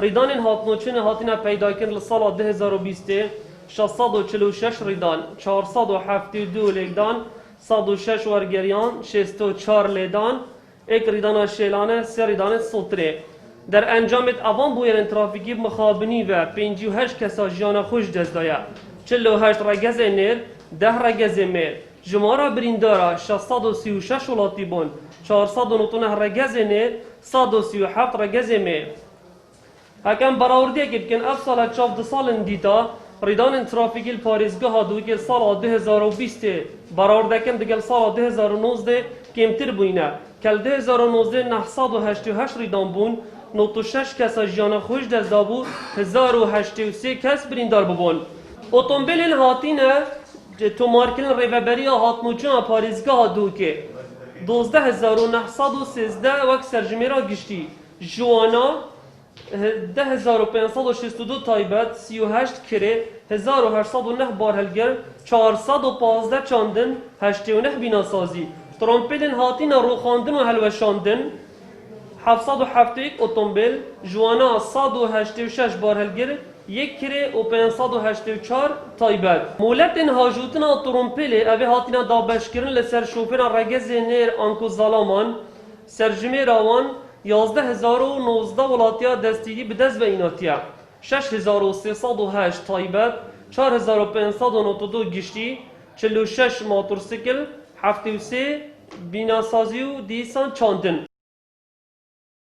ریدان هاتنوچین هاتینا پیدا کردن لسال 2020 646 ریدان 472 لیدان 106 ورگریان 64 لیدان یک ریدان شیلانه 3 ریدان سلطره در انجامت اوان بوین ترافیکی مخابنی و 58 کسا جان خوش دست دایا 48 رگز نیر 10 رگز میر جمارا بریندارا 636 ولاتی بون 499 رگز نیر 137 رگز میر هکم براوردیه که بکن اف سال 14 سال دیتا ریدان ترافیکی پاریزگاه دو که سال 2020 براورده کم دیگه سال 2019 کمتر بوینه کل 2019 988 ریدان بون 96 کس جان خوش دست دابو 1083 کس بریندار ببون اتومبیل هاتینه تو مارکل ریوبری هاتنوچون پاریزگاه دو که 12913 وقت سرجمیرا گشتی جوانا 10562 تایبت 38 کره 1809 بارهلگر 415 چاندن 89 بیناسازی ترامپلین هاتین روخاندن و هلوشاندن 771 اتومبیل جوانا 186 بارهلگر یک کره و 584 تایبت مولت هاجوتنا ترامپل اوی هاتینا دابش کرن لسر شوفر رگز نیر آنکو زالامان سرجمه راوان 11019 ولاتیا دستیدی به دست و ایناتیا 6308 تایبت 4592 گشتی 46 موتورسیکل 73 بیناسازی و دیسان چاندن